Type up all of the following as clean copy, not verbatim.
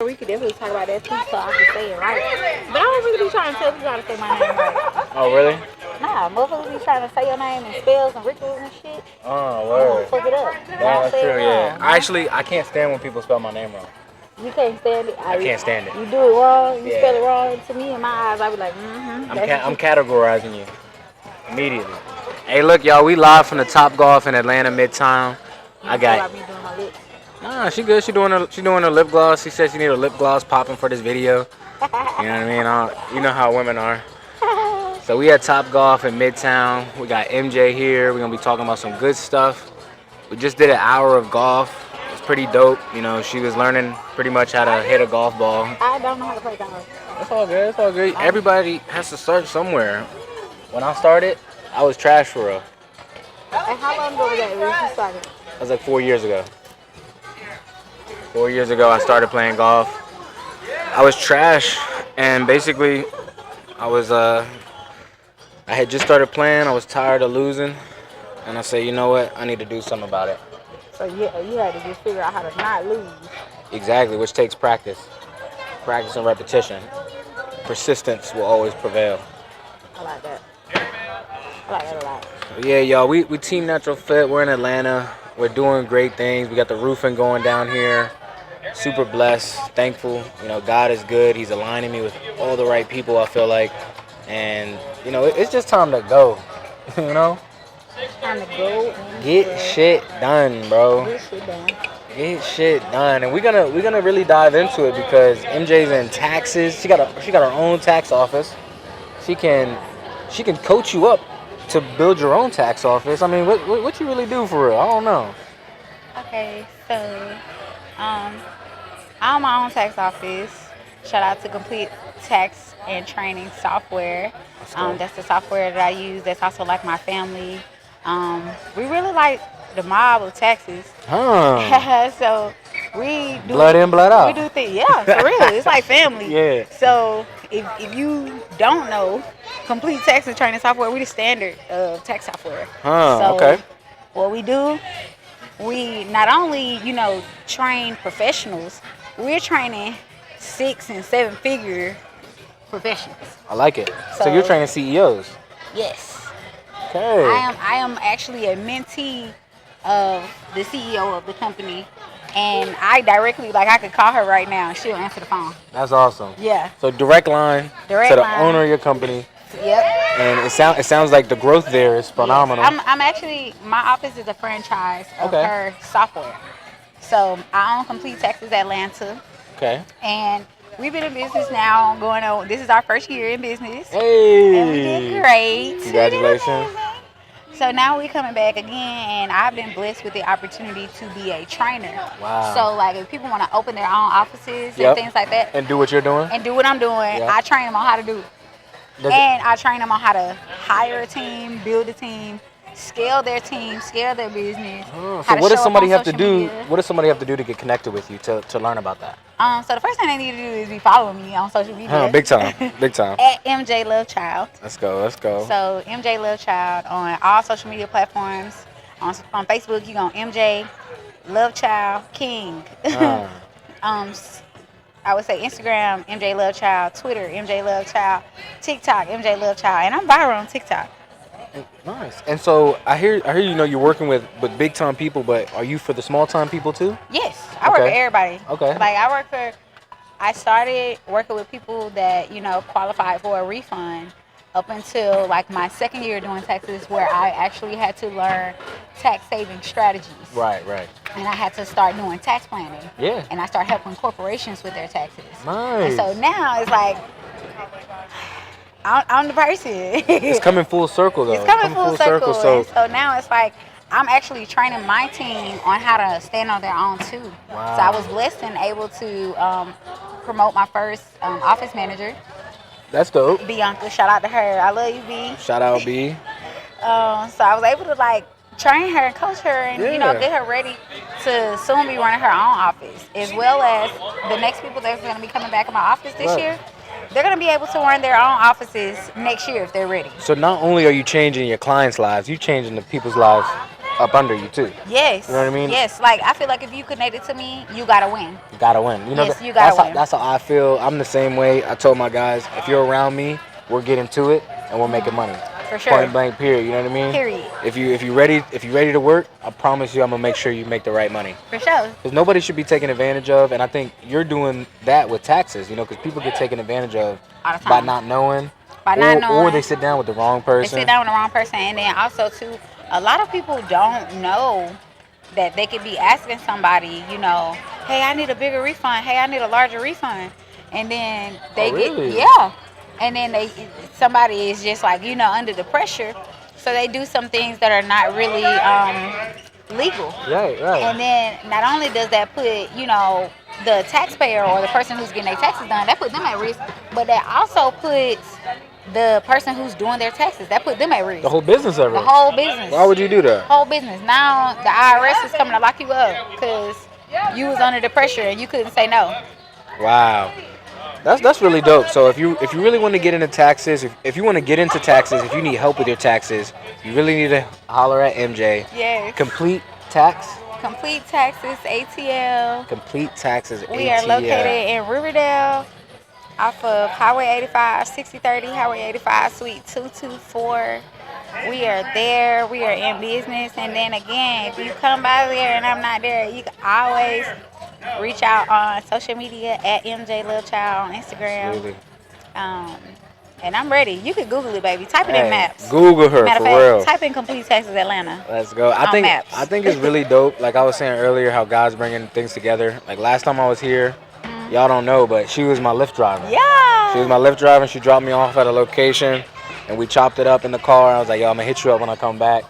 We could definitely talk about that too, so I can say it right. But I don't really be trying to tell people how to say my name right. Oh, really? Nah, motherfuckers be trying to say your name and spells and rituals and shit. Oh, Oh, word. fuck it up. Yeah, that's true, yeah. Wrong, I can't stand when people spell my name wrong. you can't stand it. I can't stand it. You do it wrong. You Yeah. spell it wrong. To me, in my eyes, I be like, I'm categorizing you immediately. Hey, look, y'all, we live from the Top Golf in Atlanta, Midtown. I got. me doing my lips. Nah, she good. She doing her lip gloss. She said she need a lip gloss popping for this video. You know what I mean? You know how women are. So we at Top Golf in Midtown. We got MJ here. We're gonna be talking about some good stuff. We just did an hour of golf. It was pretty dope. You know, she was learning pretty much how to hit a golf ball. I don't know how to play golf. It's all good. It's all good. Everybody has to start somewhere. When I started, I was trash for real. And how long ago was that when you started? That was like 4 years ago. 4 years ago, I started playing golf. I was trash, and basically, I had just started playing. I was tired of losing, and I said, you know what? I need to do something about it. So yeah, you had to just figure out how to not lose. Exactly, which takes practice. Practice and repetition. Persistence will always prevail. I like that. I like that a lot. Yeah, y'all, we Team Natural Fit. We're in Atlanta. We're doing great things. We got the roofing going down here. Super blessed, thankful. You know, God is good. He's aligning me with all the right people, I feel like. And, you know, it's just time to go. You know? Time to go. Get shit done, bro. Get shit done. Get shit done. And we're gonna really dive into it because MJ's in taxes. She got her own tax office. She can coach you up to build your own tax office. I mean, what you really do for real? I don't know. Okay, so I own my own tax office. Shout out to Complete Tax and Training Software. That's the software that I use. That's also like my family. We really like the mob of taxes. Huh. So we do blood in, blood out. We do things, yeah, for real. It's like family. Yeah. So if you don't know, Complete Tax and Training Software, we the standard of tax software. Huh. Okay. What we do, we not only, train professionals, we're training 6 and 7 figure professionals. I like it. So you're training CEOs? Yes. Okay. I am actually a mentee of the CEO of the company, and I directly, I could call her right now and she'll answer the phone. That's awesome. Yeah. So direct line to the owner of your company. Yep. And it sounds like the growth there is phenomenal. Yes. I'm actually, my office is a franchise of her software. So I own Complete Taxes Atlanta. Okay. And we've been in business now this is our first year in business. Hey. And we did great. Congratulations. So now we're coming back again, and I've been blessed with the opportunity to be a trainer. Wow. So if people want to open their own offices and things like that. And do what you're doing. And do what I'm doing, I train them on how to do it. And I train them on how to hire a team, build a team, scale their team, scale their business. So what does somebody have to do? What does somebody have to do to get connected with you to learn about that? So the first thing they need to do is be following me on social media. Big time, big time. At Mj Lovechild. Let's go. So Mj Lovechild on all social media platforms. On Facebook, you go MJ Lovechild King. I would say Instagram, MJ Lovechild, Twitter, MJ Lovechild, TikTok, MJ Lovechild, and I'm viral on TikTok. Nice. And so I hear you're working with big time people, but are you for the small time people too? Yes, I work for everybody. Okay. I started working with people that qualified for a refund up until my second year doing taxes, where I actually had to learn tax saving strategies. Right. And I had to start doing tax planning. Yeah. And I started helping corporations with their taxes. Nice. And so now it's I'm the person. It's coming full circle though. It's coming full circle. So now it's I'm actually training my team on how to stand on their own too. Wow. So I was blessed and able to promote my first office manager. That's dope. Bianca, shout out to her. I love you, B. Shout out, B. So I was able to train her and coach her and get her ready to soon be running her own office, as well as the next people that's going to be coming back in my office this year. They're going to be able to run their own offices next year if they're ready. So not only are you changing your clients' lives, you're changing the people's lives up under you too. Yes. You know what I mean? Yes. Like I feel like if you connected to me, you gotta win. You gotta win. You know, Yes, you gotta win. that's how I feel. I'm the same way. I told my guys, if you're around me, we're getting to it and we're making money. For sure. Point blank. Period. You know what I mean? Period. If you ready to work, I promise you, I'm gonna make sure you make the right money. For sure. Because nobody should be taken advantage of, and I think you're doing that with taxes. You know, because people get taken advantage of All the by time. not knowing. By not knowing. Or they sit down with the wrong They person. sit down with the wrong person, and then also too, a lot of people don't know that they could be asking somebody, you know, hey, I need a bigger refund. Hey, I need a larger refund, and then they really? get yeah, and then somebody is just like, you know, under the pressure, so they do some things that are not really legal. Right. And then not only does that put, you know, the taxpayer or the person who's getting their taxes done, that puts them at risk, but that also puts the person who's doing their taxes, that put them at risk. The whole business at risk. The whole business. Why would you do that? Whole business. Now the IRS is coming to lock you up because you was under the pressure and you couldn't say no. Wow. That's really dope. So if you really want to get into taxes, if you want to get into taxes, if you need help with your taxes, you really need to holler at MJ. Yes. Complete Tax. Complete Taxes, ATL. Complete Taxes, ATL. We are located in Riverdale, off of Highway 85, 6030 Highway 85, Suite 224. We are there. We are in business. And then again, if you come by there and I'm not there, you can always reach out on social media at Mj Lovechild on Instagram. Absolutely. And I'm ready. You can Google it, baby. Type it in maps. Google her, Matter for of fact, real. type in Complete Taxes Atlanta. Let's go. On maps. I think it's really dope. Like I was saying earlier, how God's bringing things together. Like last time I was here, y'all don't know, but she was my Lyft driver. Yeah. She was my Lyft driver, and she dropped me off at a location, and we chopped it up in the car. I was like, yo, I'm going to hit you up when I come back.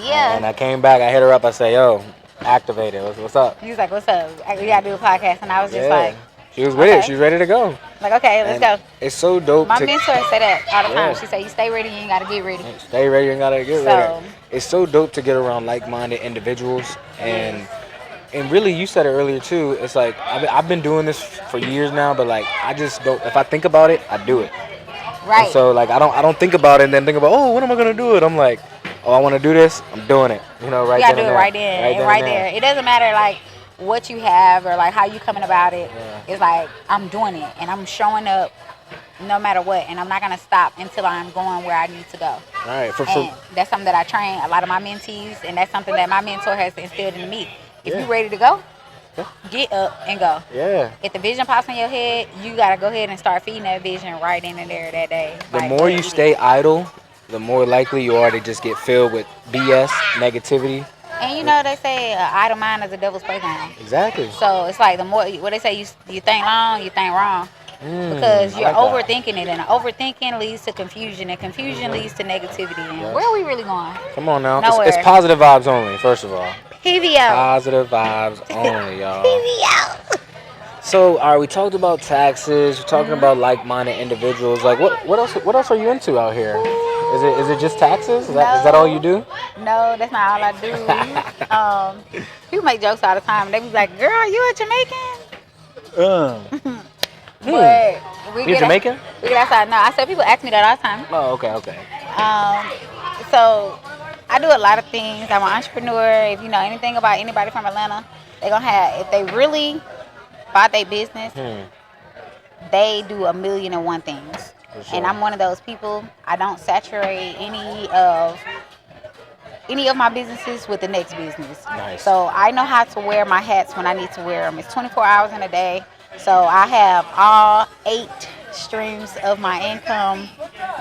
Yeah. And I came back. I hit her up. I said, yo, activate it. What's up? He was like, what's up? We got to do a podcast. And I was just like. She was with it. She was ready to go. Like, okay, let's go. It's so dope. My mentor say that all the time. Yeah. She say, you stay ready, you ain't got to get ready. Stay ready, you gotta get So- ready. It's so dope to get around like-minded individuals, and really, you said it earlier too. It's like I've been doing this for years now, but like I just don't. If I think about it, I do it. Right. And so like I don't think about it and then think about, oh, when am I gonna do it? I'm like, oh, I want to do this. I'm doing it. You know, right you got to then do and it there. right then and right there. It doesn't matter, like, what you have or, like, how you coming about it. Yeah. It's like, I'm doing it, and I'm showing up no matter what, and I'm not going to stop until I'm going where I need to go. All right. And that's something that I train a lot of my mentees, and that's something that my mentor has instilled in me. If you're ready to go, get up and go. Yeah. If the vision pops in your head, you got to go ahead and start feeding that vision right in and there that day. The Like, more you eat stay it. idle, the more likely you are to just get filled with BS, negativity. And you know, they say idle mind is a devil's playground. Exactly. So it's like the more, what they say, you think long, you think wrong. Because you're I like that. overthinking it, and overthinking leads to confusion, and confusion leads to negativity. And where are we really going? Come on now. Nowhere. It's positive vibes only, first of all. PVO. Positive vibes only, y'all. PVO. So, all right, we talked about taxes. We're talking about like-minded individuals. Like, what else are you into out here? Is it just taxes? Is that all you do? No, that's not all I do. People make jokes all the time. They be like, "Girl, you a Jamaican?" But we You get Jamaican? We get outside. No, I said people ask me that all the time. Oh, okay. So I do a lot of things. I'm an entrepreneur. If you know anything about anybody from Atlanta, they're gonna have, if they really bought their business, they do 1,000,001 things. For And sure. I'm one of those people. I don't saturate any of my businesses with the next business. Nice. So I know how to wear my hats when I need to wear them. It's 24 hours in a day. So I have all 8 streams of my income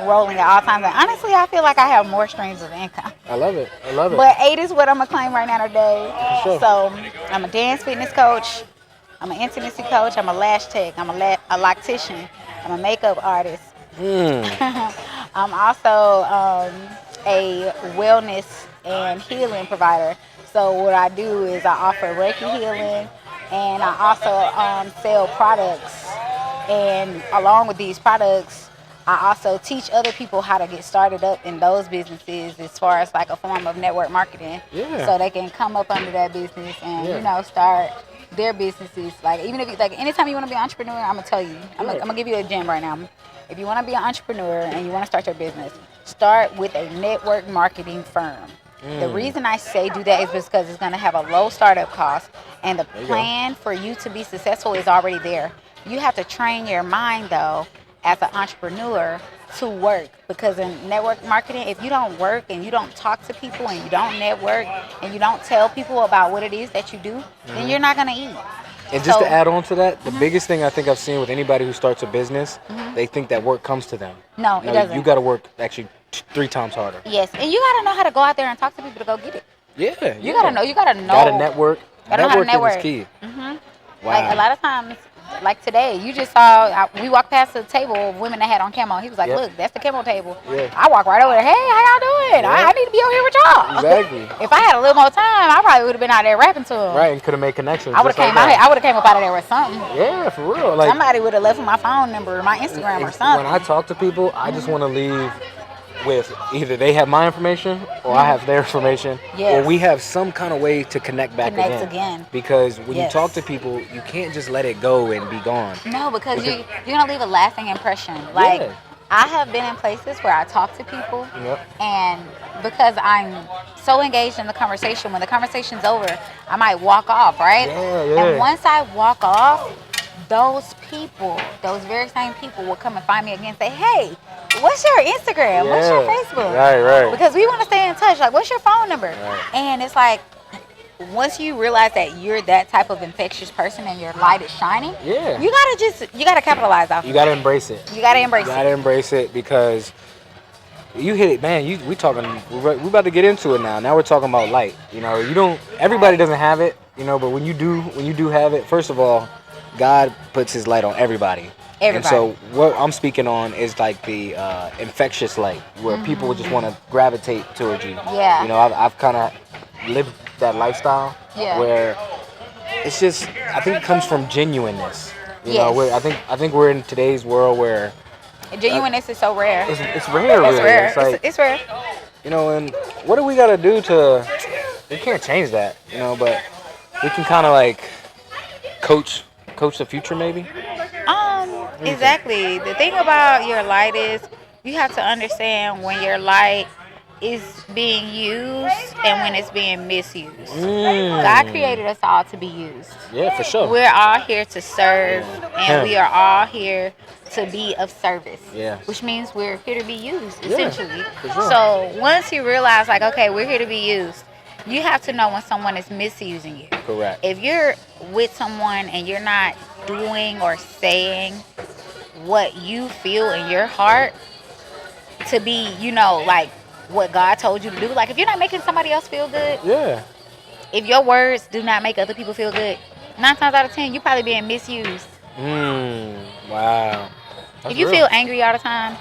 rolling at all times. And honestly, I feel like I have more streams of income. I love it. But 8 is what I'm going to claim right now today. For sure. So I'm a dance fitness coach. I'm an intimacy coach. I'm a lash tech. I'm a loctician. I'm a makeup artist. I'm also a wellness and healing provider. So what I do is I offer Reiki healing, and I also sell products. And along with these products, I also teach other people how to get started up in those businesses as far as like a form of network marketing. Yeah. So they can come up under that business and, Yeah. start their businesses. Like, even if you, like, anytime you want to be an entrepreneur, I'm going to tell you. I'm going to give you a gem right now. If you want to be an entrepreneur and you want to start your business, start with a network marketing firm. The reason I say do that is because it's going to have a low startup cost, and the plan for you to be successful is already there. You have to train your mind, though, as an entrepreneur to work, because in network marketing, if you don't work and you don't talk to people and you don't network and you don't tell people about what it is that you do, then you're not going to eat. And just to add on to that, the biggest thing I think I've seen with anybody who starts a business, they think that work comes to them. No, it doesn't. You got to work actually 3 times harder. Yes, and you got to know how to go out there and talk to people to go get it. Yeah. You got to know. You got to know. Got to network. Gotta know how to Networking network. is key. Wow. Wow. Like a lot of times, like today, you just saw, we walked past the table of women that had on camo. He was like, look, that's the camo table. Yeah. I walk right over there. Hey, how y'all doing? I need to be over here with y'all. Exactly. If I had a little more time, I probably would have been out there rapping to them. Right, and could have made connections. I would have came out here. I would have came up out of there with something. Yeah, for real. Like, somebody would have left with my phone number or my Instagram or something. When I talk to people, I just want to leave with either they have my information or I have their information, or we have some kind of way to connect back again. Because when you talk to people, you can't just let it go and be gone. No, because you're going to leave a lasting impression. Like, I have been in places where I talk to people, and because I'm so engaged in the conversation, when the conversation's over, I might walk off, right? And once I walk off, those people, those very same people will come and find me again and say, hey, what's your Instagram? What's your Facebook? Right. Because we want to stay in touch. Like, what's your phone number? And it's like, once you realize that you're that type of infectious person and your light is shining, you gotta capitalize off. You gotta embrace it. You gotta embrace it. You gotta embrace it, because you hit it, man. We about to get into it now. Now we're talking about light. You know, everybody doesn't have it. You know, but when you do have it, first of all, God puts His light on everybody. And so what I'm speaking on is like the infectious light, where people just want to gravitate towards you. Yeah. You know, I've kind of lived that lifestyle where it's just, I think it comes from genuineness. You know, where I think we're in today's world where genuineness is so rare. It's rare. Really. It's rare. It's like, it's rare. You know, and what do we got to do to? We can't change that. You know, but we can kind of like coach the future, maybe. Exactly. The thing about your light is you have to understand when your light is being used and when it's being misused. God created us all to be used. Yeah, for sure. We're all here to serve, and we are all here to be of service. Yeah. Which means we're here to be used, essentially. Yeah, for sure. So once you realize, like, okay, we're here to be used, you have to know when someone is misusing you. Correct. If you're with someone and you're not doing or saying what you feel in your heart to be, you know, like what God told you to do. Like, if you're not making somebody else feel good, if your words do not make other people feel good, 9 times out of 10, you're probably being misused. Wow. That's if you real. feel angry all the time,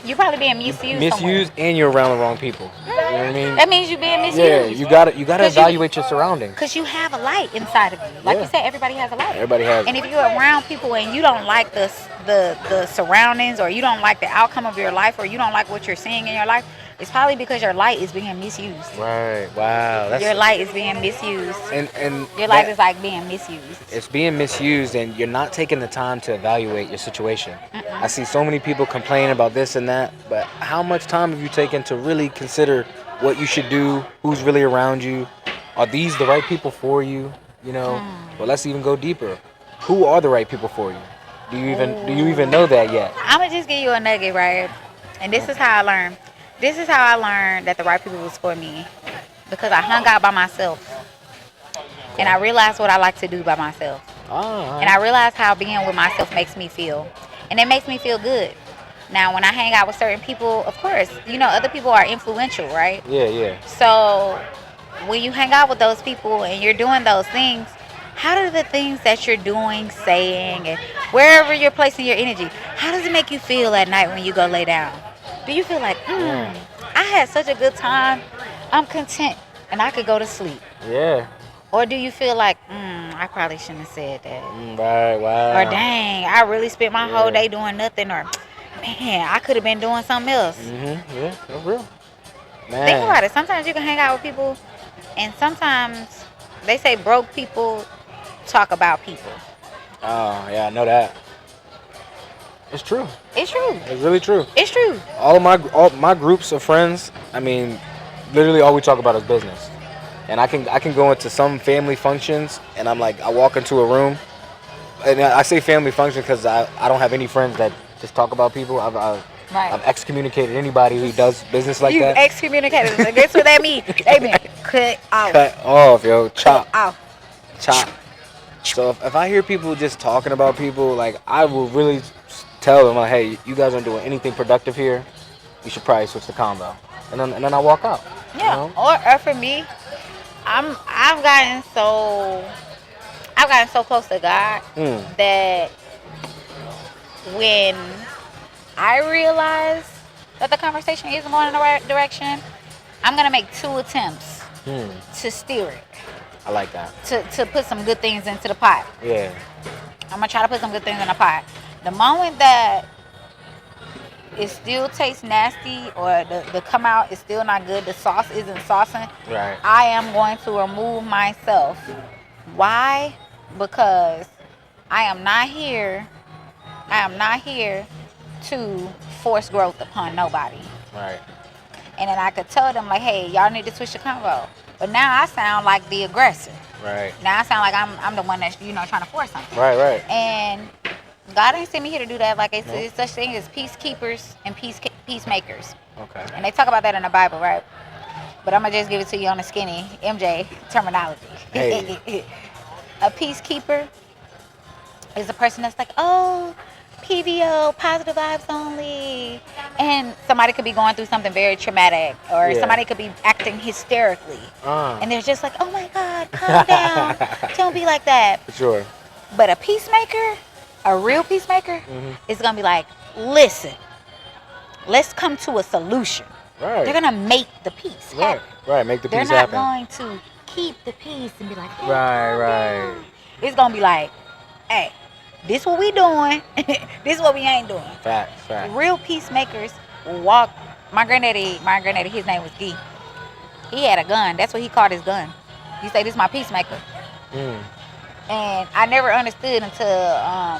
you're probably being misused. And you're around the wrong people. You know what I mean? That means you're being misused. Yeah, you gotta evaluate your surroundings. Because you have a light inside of you. Like you said, everybody has a light. Everybody has. And if you're around people and you don't like the surroundings, or you don't like the outcome of your life, or you don't like what you're seeing in your life, it's probably because your light is being misused. Right. Wow. Your light is being misused. And your light is like being misused. It's being misused, and you're not taking the time to evaluate your situation. I see so many people complaining about this and that, but how much time have you taken to really consider what you should do? Who's really around you? Are these the right people for you? You know. Well, let's even go deeper. Who are the right people for you? Do you even know that yet? I'm gonna just give you a nugget, right? And this is how I learned. This is how I learned that the right people was for me, because I hung out by myself, and I realized what I like to do by myself, and I realized how being with myself makes me feel, and it makes me feel good. Now, when I hang out with certain people, of course, you know, other people are influential, right? Yeah. So when you hang out with those people and you're doing those things, how do the things that you're doing, saying, and wherever you're placing your energy, how does it make you feel at night when you go lay down? Do you feel like, I had such a good time, I'm content, and I could go to sleep? Yeah. Or do you feel like, I probably shouldn't have said that? Right, wow. Or dang, I really spent my whole day doing nothing. Or, man, I could have been doing something else. Yeah, that's real. Man. Think about it. Sometimes you can hang out with people, and sometimes they say broke people talk about people. Oh, yeah, I know that. It's true. It's true. It's really true. It's true. All my groups of friends, I mean, literally all we talk about is business. And I can go into some family functions, and I'm like, I walk into a room, and I say family function because I don't have any friends that just talk about people. Right. I've excommunicated anybody who does business like You that. excommunicated. Like, that's what that means. They been cut off. Cut off, yo, Cut chop, off. chop. So if I hear people just talking about people, like I will really tell them, like, hey, you guys aren't doing anything productive here. You should probably switch the convo, and then I walk out. You Yeah. know? Or for me, I've gotten so close to God Mm. that when I realize that the conversation isn't going in the right direction, I'm gonna make 2 attempts Mm. to steer it, I like that. to put some good things into the pot. Yeah. I'm gonna try to put some good things in the pot. The moment that it still tastes nasty, or the come out is still not good, the sauce isn't saucing, Right. I am going to remove myself. Why? Because I am not here to force growth upon nobody. Right. And then I could tell them, like, hey, y'all need to switch the convo. But now I sound like the aggressor. Right. Now I sound like I'm the one that's, trying to force something. Right. Right. And God ain't sent me here to do that. Like, it's, Nope. it's such thing as peacekeepers and peacemakers. Okay. And they talk about that in the Bible, right? But I'm going to just give it to you on the skinny MJ terminology. Hey. A peacekeeper is a person that's like, oh, PVO, positive vibes only. And somebody could be going through something very traumatic, or Yeah. somebody could be acting hysterically. Uh. And they're just like, oh my God, calm down. Don't be like that. For sure. But a peacemaker, a real peacemaker, is going to be like, listen, let's come to a solution. Right. They're going to make the peace Right. happen. Right. Make the They're peace not happen. going to keep the peace and be like, hey, Right, calm right. down. It's going to be like, hey, this what we doing. This what we ain't doing. Facts. Facts. Real peacemakers will walk. My granddaddy, his name was Guy. He had a gun. That's what he called his gun. He said, this is my peacemaker. Mm. And I never understood until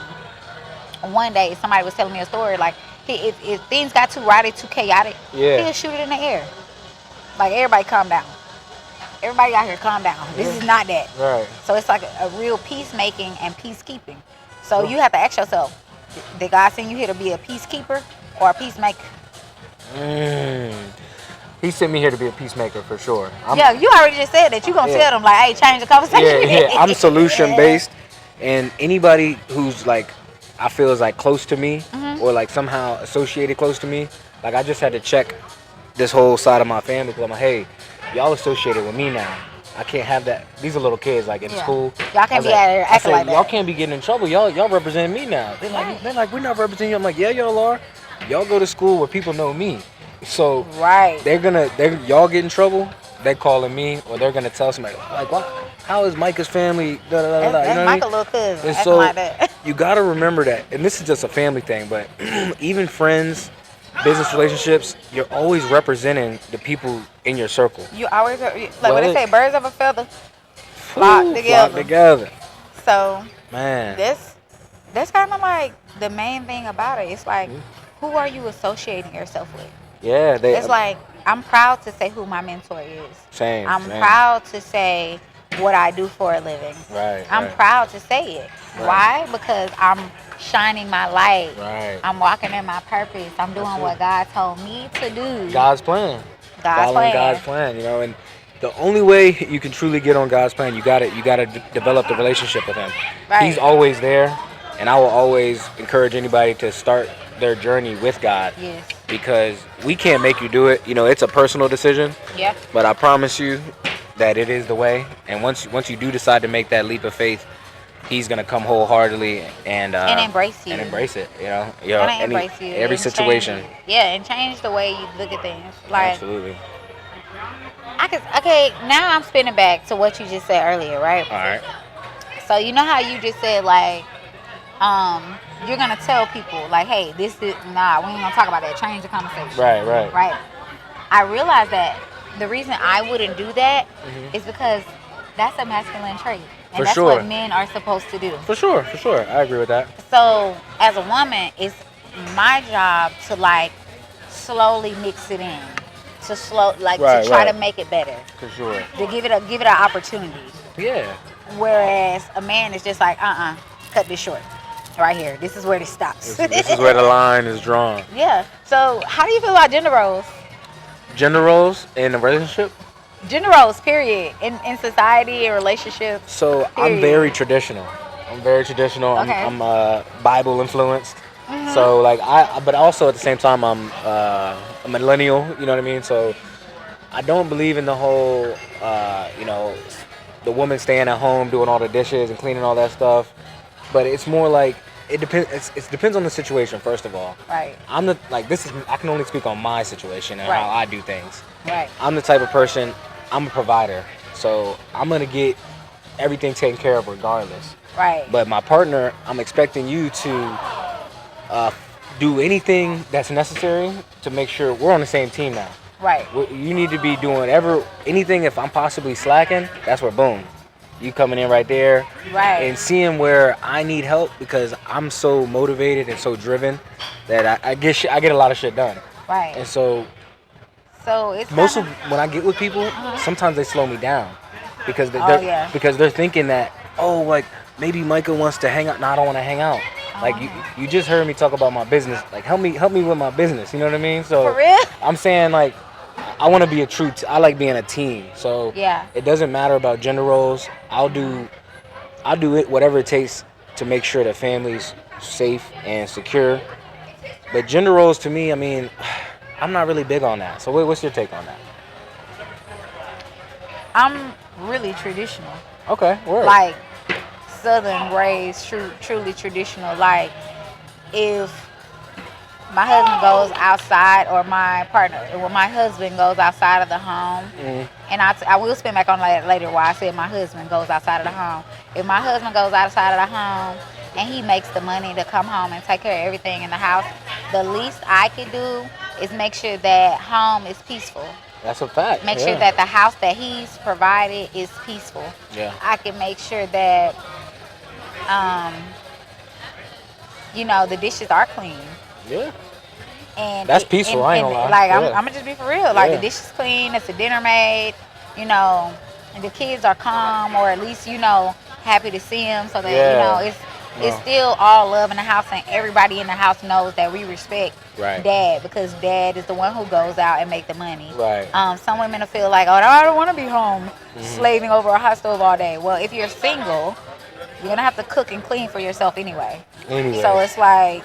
one day somebody was telling me a story. Like, if things got too rowdy, too chaotic, Yeah. he'll shoot it in the air. Like, everybody calm down. Everybody out here calm down. This is not that. Right. So it's like a real peacemaking and peacekeeping. So you have to ask yourself, did God send you here to be a peacekeeper or a peacemaker? He sent me here to be a peacemaker for sure. Yeah, you already just said that. You gonna tell them, like, hey, change the conversation. Yeah. I'm solution based, and anybody who's like, I feel is like close to me or like somehow associated close to me. Like, I just had to check this whole side of my family because I'm like, hey, y'all associated with me now. I can't have that. These are little kids, like in school. Y'all can't be out here acting like that. Y'all can't be getting in trouble. Y'all represent me now. They're like, we're not representing you. I'm like, yeah, y'all are. Y'all go to school where people know me. So right. y'all get in trouble, they're calling me, or they're gonna tell somebody like, what? How is Micah's family? Da, da, da, da, That's you know Micah's what I mean? little cousin. And Acting so like that. you gotta remember that, and this is just a family thing, but even friends, business relationships, you're always representing the people in your circle. You always, like when they say birds of a feather, flock Flock together. together. So Man. that's kind of like the main thing about it. It's like, who are you associating yourself with? Yeah, It's like, I'm proud to say who my mentor is. Same. I'm proud to say what I do for a living. Right. I'm proud to say it. Right. Why? Because I'm shining my light. Right. I'm walking in my purpose. I'm doing what God told me to do. God's plan. Following God's plan, and the only way you can truly get on God's plan, you gotta develop the relationship with Him. Right. He's always there, and I will always encourage anybody to start their journey with God. Yes. Because we can't make you do it. It's a personal decision. Yeah. But I promise you that it is the way. And once you do decide to make that leap of faith, He's gonna come wholeheartedly and embrace you. and embrace it. Embrace you. Every and situation. change it. Yeah, and change the way you look at things. Like, Absolutely. Okay, now I'm spinning back to what you just said earlier, right? All right. So you know how you just said, like, you're gonna tell people, like, hey, we ain't gonna talk about that. Change the conversation. Right. I realized that the reason I wouldn't do that is because that's a masculine trait, and that's sure. what men are supposed to do. For sure. I agree with that. So as a woman, it's my job to, like, slowly mix it in, to slow, like Right, to try right. to make it better, For sure. to give it an opportunity. Yeah. Whereas a man is just like, cut this short, right here. This is where this stops. This is where the line is drawn. Yeah. So how do you feel about gender roles? Gender roles in a relationship. Gender roles, period, in society and relationships. So I'm Period. very traditional. I'm very traditional. Okay. I'm Bible influenced. Mhm. So like but also at the same time I'm a millennial. You know what I mean? So I don't believe in the whole, the woman staying at home doing all the dishes and cleaning all that stuff. But it's more like it depends. It depends on the situation. First of all, Right. I can only speak on my situation and Right. how I do things. Right. I'm the type of person. I'm a provider, so I'm gonna get everything taken care of regardless. Right. But my partner, I'm expecting you to do anything that's necessary to make sure we're on the same team now. Right. You need to be doing anything. If I'm possibly slacking, that's where boom, you coming in right there, Right. and seeing where I need help because I'm so motivated and so driven that I get I get a lot of shit done. Right. And so So it's most of kinda, when I get with people, sometimes they slow me down because yeah. because they're thinking that like maybe Micah wants to hang out. No, I don't want to hang out. Like you just heard me talk about my business. Like help me with my business. You know what I mean? So for real. I'm saying like I want to be I like being a team. So Yeah. it doesn't matter about gender roles. I'll do it whatever it takes to make sure the family's safe and secure. But gender roles to me, I mean, I'm not really big on that. So what's your take on that? I'm really traditional. Okay, word. Like Southern raised, truly traditional. Like if my husband goes outside, or when my husband goes outside of the home, and I will spin back on that later why I said my husband goes outside of the home. If my husband goes outside of the home and he makes the money to come home and take care of everything in the house, the least I could do is make sure that home is peaceful. That's a fact. Make sure that the house that he's provided is peaceful. Yeah. I can make sure that, the dishes are clean. Yeah. And that's peaceful. I ain't gonna lie. Like yeah. I'm gonna just be for real. Like Yeah. the dishes clean. It's a dinner made. And the kids are calm, or at least happy to see them. So that it's still all love in the house, and everybody in the house knows that we respect Dad, because Dad is the one who goes out and make the money. Right. Some women will feel like, I don't want to be home slaving over a hot stove all day. Well, if you're single, you're gonna have to cook and clean for yourself anyway. So it's like,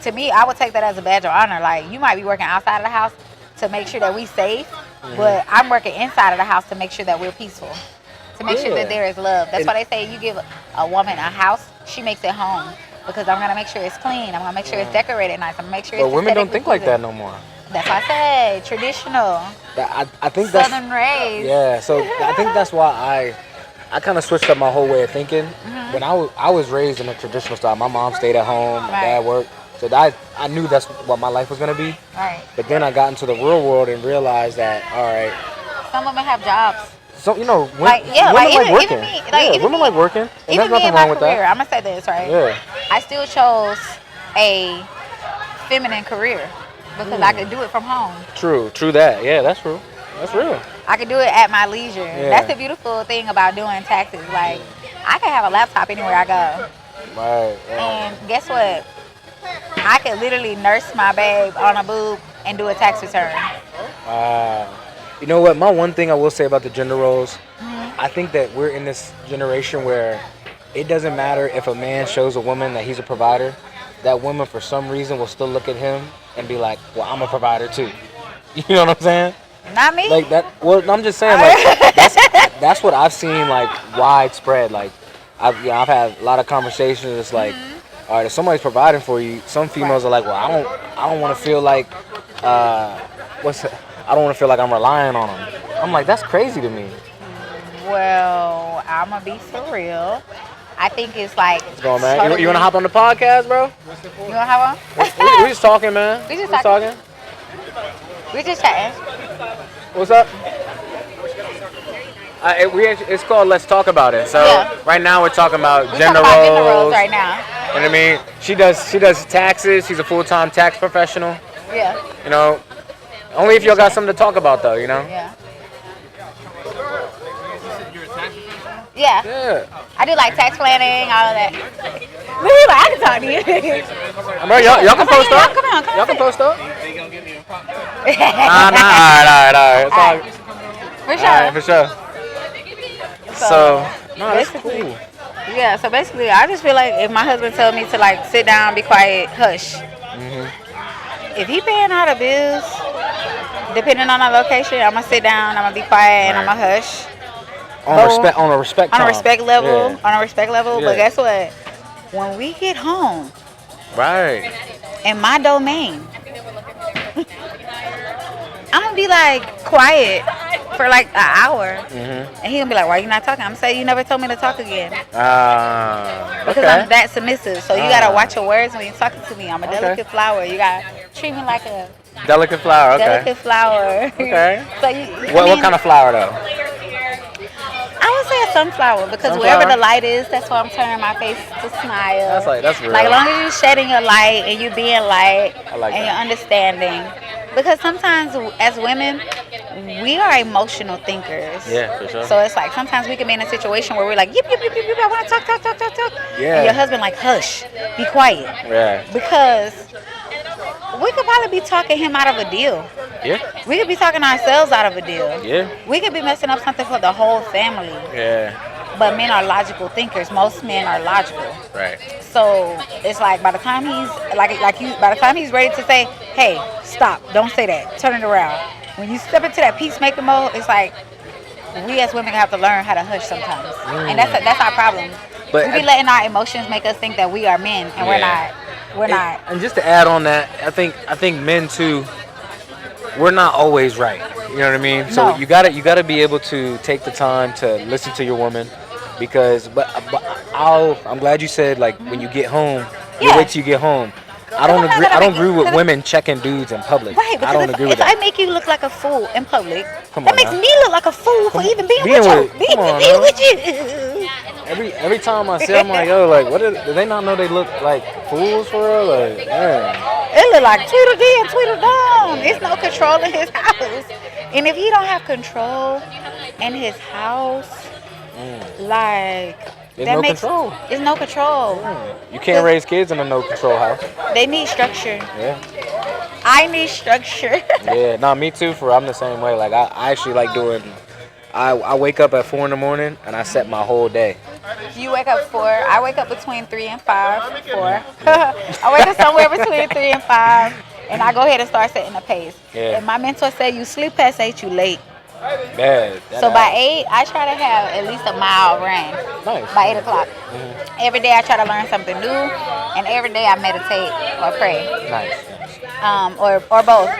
to me, I would take that as a badge of honor. Like, you might be working outside of the house to make sure that we safe, but I'm working inside of the house to make sure that we're peaceful, to make sure that there is love. That's why they say you give a woman a house, she makes it home, because I'm gonna make sure it's clean. I'm gonna make sure it's decorated nice. I'm gonna make sure. But it's women don't think like that no more. That's why I said traditional. I think Southern raised. Yeah. So I think that's why I kind of switched up my whole way of thinking. When I was raised in a traditional style. My mom stayed at home, my dad worked. So I knew that's what my life was going to be. Right. But then I got into the real world and realized that, all right. Some women have jobs. So, women like working. Even me, women like working. And even there's me nothing in my wrong with career, that. I'm going to say this, right? Yeah. I still chose a feminine career because I could do it from home. True that. Yeah, that's true. That's real. I could do it at my leisure. Yeah. That's the beautiful thing about doing taxes. Like, I can have a laptop anywhere I go. Right. And guess what? I could literally nurse my babe on a boob and do a tax return. Wow. You know what? My one thing I will say about the gender roles, I think that we're in this generation where it doesn't matter if a man shows a woman that he's a provider. That woman, for some reason, will still look at him and be like, well, I'm a provider too. You know what I'm saying? Not me. Like that. Well, I'm just saying, like that's what I've seen, like, widespread. Like, I've had a lot of conversations. It's like, all right, if somebody's providing for you, some females are like, well, I don't want to feel like, I don't want to feel like I'm relying on them. I'm like, that's crazy to me. Well, I'm gonna be for real. I think it's like. What's going on, man? Totally. You want to hop on the podcast, bro? You want to hop on? We just talking, man. We just talking. We just chatting. What's up? It's called Let's Talk About It. So right now we're talking about gender roles right now. You know what I mean? She does taxes. She's a full-time tax professional. Yeah. You know, Only if y'all got something to talk about, though, you know? Yeah. Yeah. Yeah. I do like tax planning, all of that. Really, like, I can talk to you. Bro, y'all can post up. Come on, come Y'all on. can post up. Nah, Nah. All right. It's all, For all sure. right, for sure. So, no, that's basically, cool. yeah. So basically, I just feel like if my husband told me to like sit down, be quiet, hush. If he paying all the bills, depending on the location, I'm gonna sit down, I'm gonna be quiet, and I'm Right. gonna hush. On But a respect on a time. respect level, Yeah. on a respect level. But Yeah. guess what? When we get home Right. in my domain, I'm gonna be like quiet for like an hour, and he gonna be like, "Why you not talking?" I'm gonna say, "You never told me to talk again." Because Okay. I'm that submissive. So you gotta watch your words when you're talking to me. I'm a Okay. delicate flower. You gotta treat me like a Delicate flower. Okay. delicate flower. Okay. So What kind of flower though? I would say a sunflower because wherever Sunflower? the light is, that's where I'm turning my face to smile. That's real. Like as long as you're shedding your light and you being light I like and that. you're understanding. Because sometimes as women, we are emotional thinkers. Yeah, for sure. So it's like sometimes we can be in a situation where we're like, yip, yip, yip, yip, yip, I want to talk. Yeah. And your husband like, hush, be quiet. Yeah. Because we could probably be talking him out of a deal. Yeah. We could be talking ourselves out of a deal. Yeah. We could be messing up something for the whole family. Yeah. But men are logical thinkers. Most men are logical. Right. So it's like by the time he's by the time he's ready to say, "Hey, stop! Don't say that. Turn it around." When you step into that peacemaker mode, it's like we as women have to learn how to hush sometimes, and that's our problem. But we be letting our emotions make us think that we are men, and we're not. We're not. And just to add on that, I think men too. We're not always right. You know what I mean? So No. you gotta be able to take the time to listen to your woman, because I'm glad you said like when you get home, you Yeah. wait till you get home. I don't agree. I don't agree with women checking dudes in public. Right, I because don't agree with if I that. make you look like a fool in public, Come that on makes now. me look like a fool for even being being with you. with- come on Being now. with you. Every time I see, I'm like, yo, like, do they not know they look like fools for real? Like, man. It look like Tweedledee and Tweedledum. There's no control in his house. And if he don't have control in his house, like There's that no makes control. there's no control. You can't raise kids in a no control house. They need structure. Yeah. I need structure. Yeah, no, me too. I'm the same way. Like I actually like doing. I wake up at 4 a.m. and I set my whole day. You wake up 4. I wake up between 3 and 5. 4. I wake up somewhere between 3 and 5, and I go ahead and start setting the pace. Yeah. And my mentor said, you sleep past 8, you late. Yeah. So by 8, I try to have at least a mile run. Nice. By 8 o'clock. Every day I try to learn something new, and every day I meditate or pray, Nice. or both.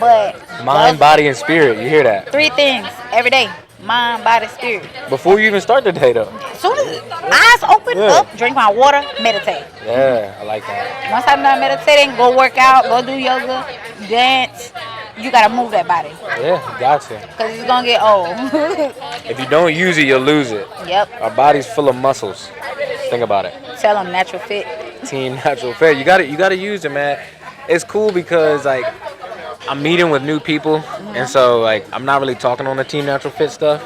But Mind, those body, and spirit. You hear that? 3 things every day: mind, body, spirit. Before you even start the day, though. Soon as eyes open Yeah. up, drink my water, meditate. Yeah, I like that. Once I'm done meditating, go work out, go do yoga, dance. You gotta move that body, Yeah, you got to. cause it's gonna get old. If you don't use it, you'll lose it. Yep. Our body's full of muscles. Think about it. Tell them natural fit. Team Natural Fit. You gotta use it, man. It's cool because like I'm meeting with new people, and so like I'm not really talking on the Team Natural Fit stuff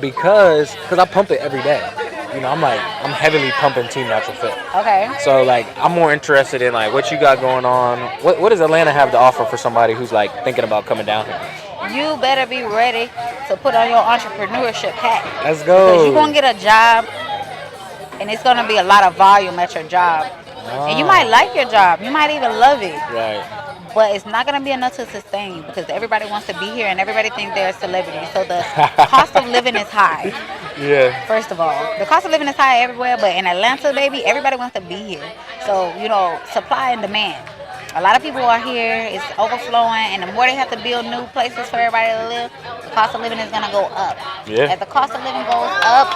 because I pump it every day. You know, I'm heavily pumping Team Natural Fit. Okay. So like I'm more interested in like what you got going on. What does Atlanta have to offer for somebody who's like thinking about coming down here? You better be ready to put on your entrepreneurship hat. Let's go. Because you're going to get a job, and it's going to be a lot of volume at your job. And you might like your job. You might even love it. Right. But it's not going to be enough to sustain because everybody wants to be here and everybody thinks they're a celebrity. So the cost of living is high, Yeah. first of all. The cost of living is high everywhere, but in Atlanta, baby, everybody wants to be here. So, supply and demand. A lot of people are here, it's overflowing, and the more they have to build new places for everybody to live, the cost of living is going to go up. Yeah. As the cost of living goes up,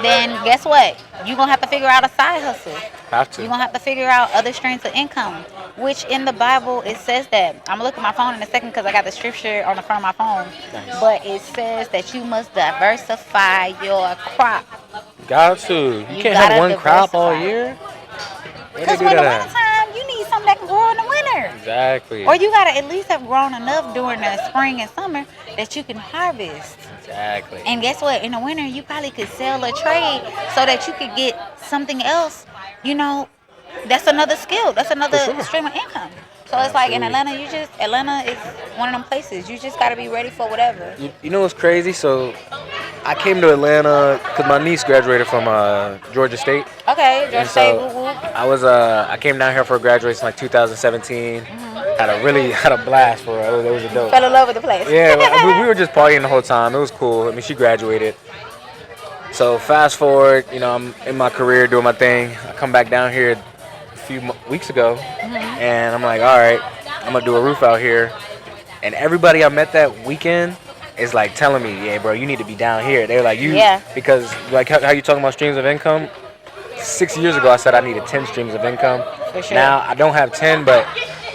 then guess what? You're going to have to figure out a side hustle. Have to. You're going to have to figure out other streams of income, which in the Bible, it says that. I'm going to look at my phone in a second because I got the scripture on the front of my phone. Nice. But it says that you must diversify your crop. Got to. You can't gotta have one crop all diversify. year. Where they Because do when the that at? wintertime, you need something that can grow in the winter. Exactly. Or you gotta at least have grown enough during the spring and summer that you can harvest. Exactly. And guess what? In the winter, you probably could sell or trade so that you could get something else. You know, that's another skill. That's For another sure. stream of income. So it's like in Absolutely. Atlanta, Atlanta is one of them places. You just gotta be ready for whatever. You know what's crazy? So I came to Atlanta because my niece graduated from Georgia State, Okay, Georgia and State, so woo woo. I came down here for graduation like 2017. Had a blast for her. It was a dope. Fell in love with the place. Yeah, we were just partying the whole time. It was cool. I mean, she graduated. So fast forward, I'm in my career doing my thing. I come back down here a few weeks ago, and I'm like, all right, I'm gonna do a roof out here. And everybody I met that weekend is like telling me, yeah, bro, you need to be down here. They're like, Yeah. because like how you talking about streams of income? 6 years ago, I said I needed 10 streams of income. For sure. Now I don't have 10, but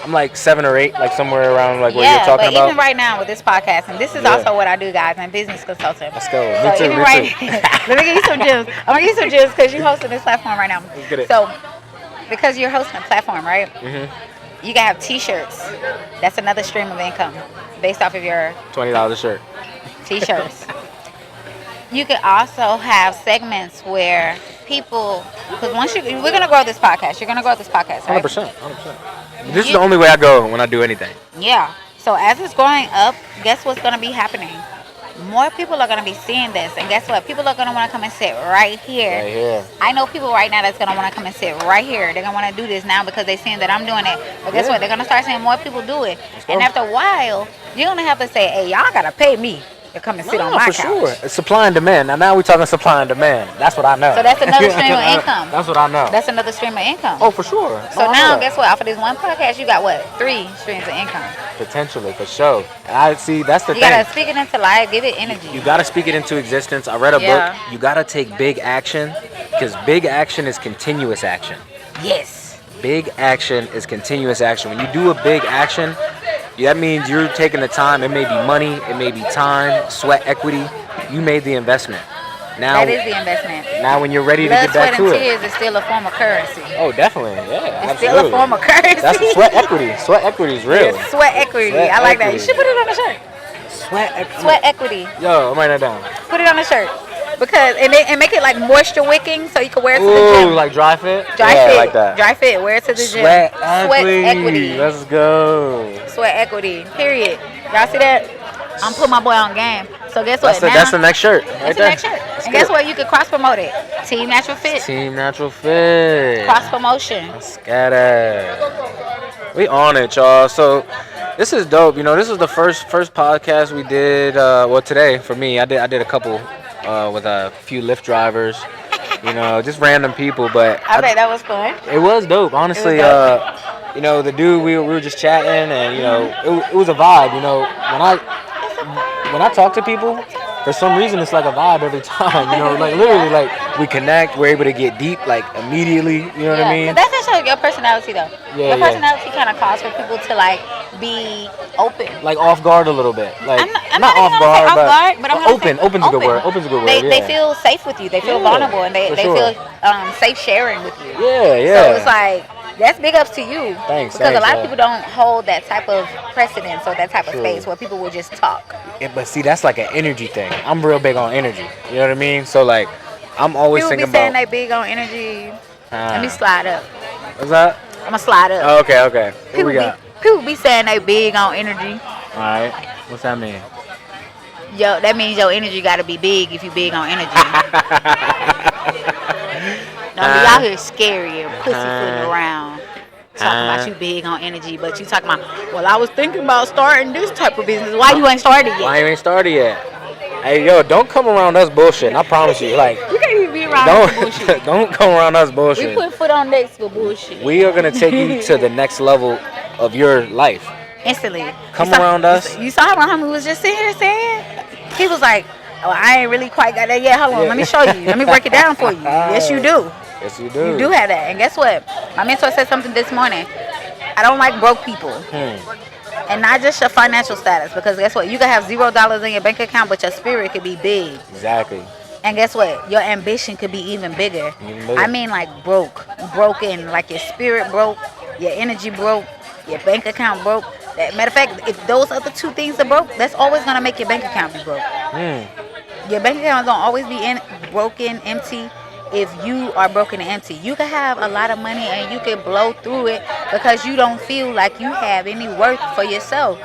I'm like 7 or 8, like somewhere around like where you're Yeah, talking but about. even right now with this podcast, and this is Yeah. also what I do, guys. I'm a business consultant. Let's go. So Me too. even Me right, too. let me give you some gems. I'm gonna give you some gems because you're hosting this platform right now. Let's get it. So because you're hosting a platform, right? Mhm. You can have T-shirts. That's another stream of income based off of your $20 a shirt. T-shirts. You could also have segments where people, because we're gonna grow this podcast. You're gonna grow this podcast, right? 100%. 100%. This is the only way I go when I do anything. Yeah. So as it's growing up, guess what's gonna be happening? More people are gonna be seeing this, and guess what? People are gonna want to come and sit right here. Right here. I know people right now that's gonna want to come and sit right here. They're gonna want to do this now because they're seeing that I'm doing it. But guess Yeah. what? They're gonna start seeing more people do it, go. and after a while, you're gonna have to say, "Hey, y'all gotta pay me to come and sit on No, my for couch." sure. It's supply and demand. Now we're talking supply and demand. That's what I know. So that's another stream of income. That's what I know. That's another stream of income. Oh, for sure. So No, I now, know that. guess what? Off of this one podcast, you got what? 3 streams of income. Potentially, for sure. And I see. That's the You thing. gotta speak it into life. Give it energy. You gotta speak it into existence. I read a Yeah. book. You gotta take big action because big action is continuous action. Yes. Big action is continuous action. When you do a big action, that means you're taking the time. It may be money, it may be time, sweat equity. You made the investment. Now, That is the investment. now when you're ready to Blood, get sweat, back and to it. tears is still a form of currency. Oh, definitely. Yeah, It's still a form of currency. That's sweat equity. Sweat equity is real. Yes, sweat equity. Sweat I like that. You equity. should put it on the shirt. Sweat equity. Sweat equity. Yo, I'm writing that down. Put it on the shirt. Because and make it like moisture wicking so you can wear it to the Ooh, gym. like dry fit? Dry Yeah, fit. like that. Dry fit. Wear it to the gym. Sweat Sweat equity. Let's go. Sweat equity. Period. Y'all see that? I'm putting my boy on game. So guess what? That's the next shirt. Right That's the there. next shirt. Let's And get guess it. what? You could cross promote it. Team Natural Fit. Team Natural Fit. Cross promotion. Let's get it. We on it, y'all. So this is dope. This is the first podcast we did. Well, today for me, I did a couple with a few Lyft drivers. Just random people, but I bet that was fun. it was dope. Honestly, dope. the dude we were just chatting, and it was a vibe. When I talk to people, for some reason it's like a vibe every time. Like literally, like we connect, we're able to get deep like immediately. You know what I mean? But that's actually your personality, though. Yeah, Your yeah. personality kind of calls for people to like be open. Like off guard a little bit. Like I'm not even off gonna say guard, off but guard, but I'm gonna open. say Open's a good word. Open's a good word. They Yeah. feel safe with you. They feel Yeah, vulnerable, and for they sure. feel safe sharing with you. Yeah, yeah. So it's like that's big ups to you. Thanks, Because a lot yeah. of people don't hold that type of precedence or that type of True. space where people will just talk. Yeah, but see, that's like an energy thing. I'm real big on energy. You know what I mean? So like, I'm always People be thinking saying about. they big on energy. Let me slide up. What's that? I'm gonna slide up. Oh, okay. What we got? People be saying they big on energy. All right. What's that mean? Yo, that means your energy gotta be big if you big on energy. Don't be out here scary and pussyfooting around. Talking about you big on energy, but you talking about, well, I was thinking about starting this type of business. Why you ain't started yet? Why you ain't started yet? Hey, yo, don't come around us bullshit. I promise you. Like, You can't even be around us for bullshit. don't come around us We bullshit. put foot on necks for bullshit. We are gonna take you to the next level of your life. Instantly. Come You saw- around us. You saw how my homie was just sitting here saying? He was like, oh, I ain't really quite got that yet. Hold on, Yeah. let me show you. Let me break it down for you. Yes, you do. Yes, you do. You do have that. And guess what? My mentor said something this morning. I don't like broke people. And not just your financial status. Because guess what? You can have $0 in your bank account, but your spirit could be big. Exactly. And guess what? Your ambition could be even bigger. Even bigger. I mean like broken. Like your spirit broke, your energy broke, your bank account broke. Matter of fact, if those other two things are broke, that's always gonna make your bank account be broke. Mm. Your bank account is gonna always be broken, empty. If you are broken and empty, you can have a lot of money and you can blow through it because you don't feel like you have any worth for yourself.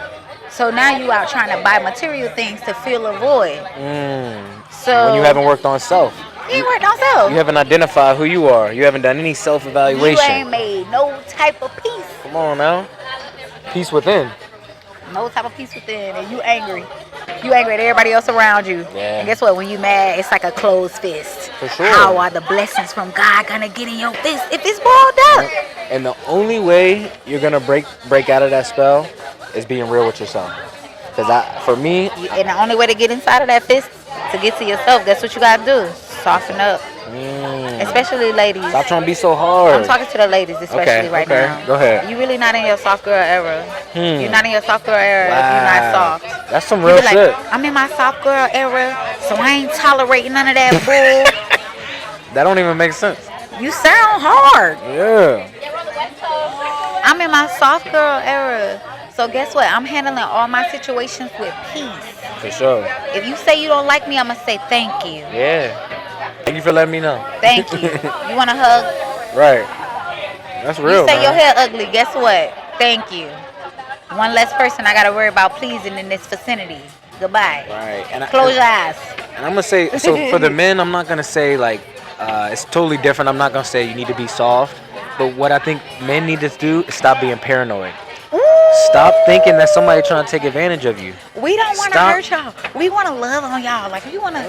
So now you out trying to buy material things to fill a void. So When you haven't worked on self. you ain't worked on self. You haven't identified who you are. You haven't done any You self-evaluation. ain't made no type of peace. Come on now. Peace within. No type of peace within, and you angry. You angry at everybody else around you. Yeah. And guess what? When you mad, it's like a closed fist. For sure. How are the blessings from God gonna get in your fist if it's balled up? And the only way you're gonna break out of that spell is being real with yourself. Cause for me, And the only way to get inside of that fist, to get to yourself, that's what you gotta do. Soften up. Especially ladies. stop trying to be so hard. I'm talking to the ladies especially right now. Go ahead. You really not in your soft girl era. You're not in your soft girl era if you're not soft. That's some You real be like, shit. I'm in my soft girl era, so I ain't tolerating none of that bull. That don't even make sense. You sound hard. Yeah. I'm in my soft girl era. So guess what? I'm handling all my situations with peace. For sure. If you say you don't like me, I'm going to say thank you. Yeah. Thank you for letting me know. Thank you. You want a hug? Right. That's real. You say man. your hair ugly. Guess what? Thank you. One less person I got to worry about pleasing in this vicinity. Goodbye. Right. And Close your eyes. And I'm gonna say, so for the men, I'm not gonna say like it's totally different. I'm not gonna say you need to be soft, but what I think men need to do is stop being paranoid. Stop thinking that somebody trying to take advantage of you. We don't want to Stop. hurt y'all. We want to love on y'all. Like, we want to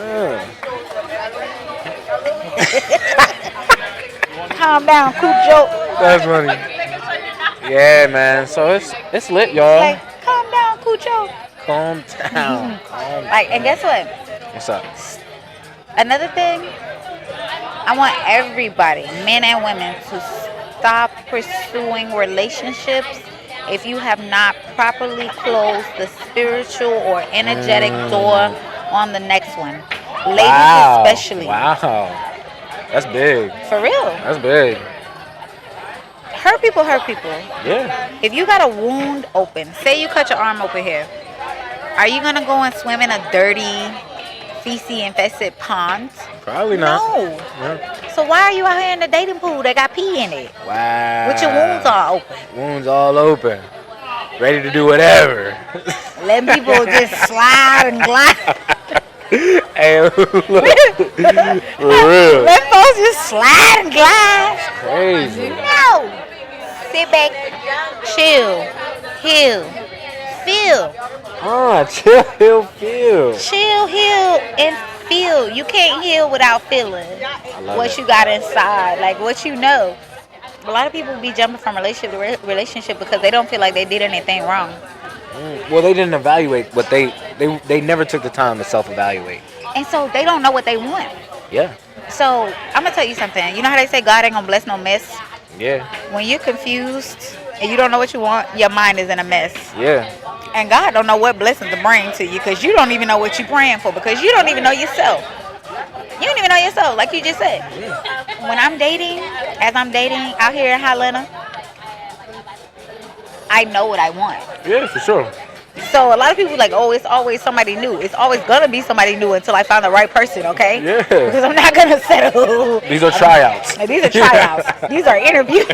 calm down, Cujo. That's funny. Yeah, man. So it's lit, y'all. Like, calm down, Cujo. Calm down. Like, and guess what? What's up? Another thing, I want everybody, men and women, to stop pursuing relationships if you have not properly closed the spiritual or energetic door on the next one. Ladies especially. Wow. That's big. For real. That's big. Hurt people hurt people. Yeah. If you got a wound open, say you cut your arm open here, are you going to go and swim in a dirty, feces-infested pond? Probably not. No. Yeah. So why are you out here in the dating pool that got pee in it? Wow. With your wounds all open. Wounds all open. Ready to do whatever. Letting people just slide and glide. Hey, look. For real. Let folks just slide and glide. Crazy. No. Sit back, chill, heal, feel. Chill, heal, feel. Chill, heal, and feel. You can't heal without feeling what you got inside, like what you know. A lot of people be jumping from relationship to relationship because they don't feel like they did anything wrong. Well, they didn't evaluate what they never took the time to self-evaluate. And so they don't know what they want. Yeah. So I'm gonna tell you something. You know how they say God ain't gonna bless no mess? Yeah. When you're confused and you don't know what you want, your mind is in a mess. Yeah. And God don't know what blessings to bring to you because you don't even know what you're praying for because you don't even know yourself. You don't even know yourself, like you just said. When I'm dating, as I'm dating out here in Atlanta, I know what I want. Yeah, for sure. So a lot of people like, oh, it's always somebody new. It's always gonna be somebody new until I find the right person, okay? Yeah. Because I'm not gonna settle. These are tryouts. These are tryouts. These are interviews.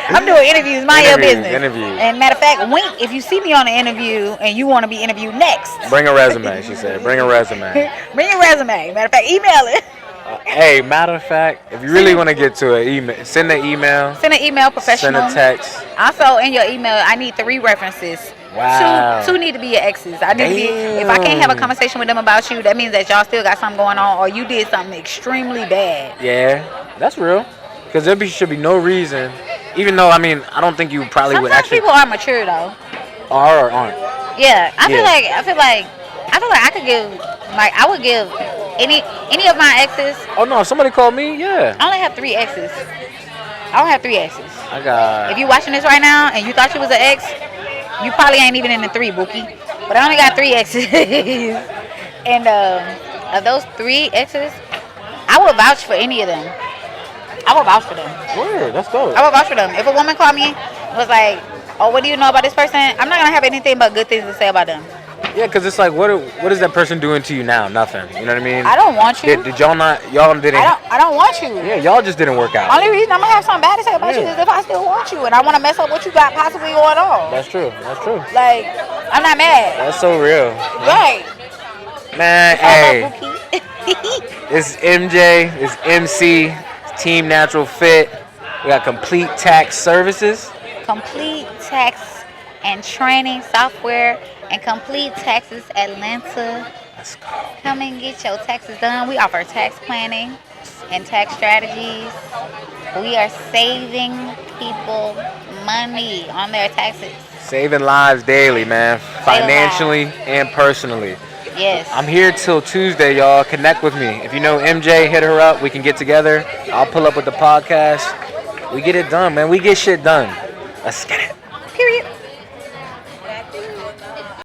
I'm doing interviews. Mind your business. Interviews. And matter of fact, wink if you see me on an interview and you want to be interviewed next. Bring a resume, she said. Bring a resume. Bring your resume. Matter of fact, email it. Hey, matter of fact, if you really want to get to it, email, send an email. Send an email, professional. Send a text. Also, in your email, I need 3 references. Wow. Two need to be your exes. I need to be. If I can't have a conversation with them about you, that means that y'all still got something going on, or you did something extremely bad. Yeah, that's real. Because should be no reason. Even though, I mean, I don't think you probably would Sometimes actually. people are mature though. Are or aren't. Yeah, I feel like I could give, like, I would give any of my exes. Oh no, somebody called me. Yeah. I only have 3 exes. I don't have 3 exes. I got. If you watching this right now and you thought you was an ex, you probably ain't even in the 3, Bookie. But I only got 3 exes. And of those 3 exes, I would vouch for any of them. I would vouch for them. Word, let's go. I would vouch for them. If a woman called me and was like, oh, what do you know about this person? I'm not gonna have anything but good things to say about them. Yeah, because it's like, what is that person doing to you now? Nothing. You know what I mean? I don't want you. Did y'all not? Y'all didn't. I don't want you. Yeah, y'all just didn't work out. Only reason I'm gonna have something bad to say about you is if I still want you and I want to mess up what you got possibly going on. That's true. That's true. Like, I'm not mad. That's so real. Right. Man, hey, it's MJ, it's MC, it's Team Natural Fit. We got Complete Tax Services. Complete Tax and Training Software and Complete Taxes Atlanta. Let's go. Come and get your taxes done. We offer tax planning and tax strategies. We are saving people money on their taxes. Saving lives daily, man. Financially and personally. Yes. I'm here till Tuesday, y'all. Connect with me. If you know MJ, hit her up. We can get together. I'll pull up with the podcast. We get it done, man. We get shit done. Let's get it.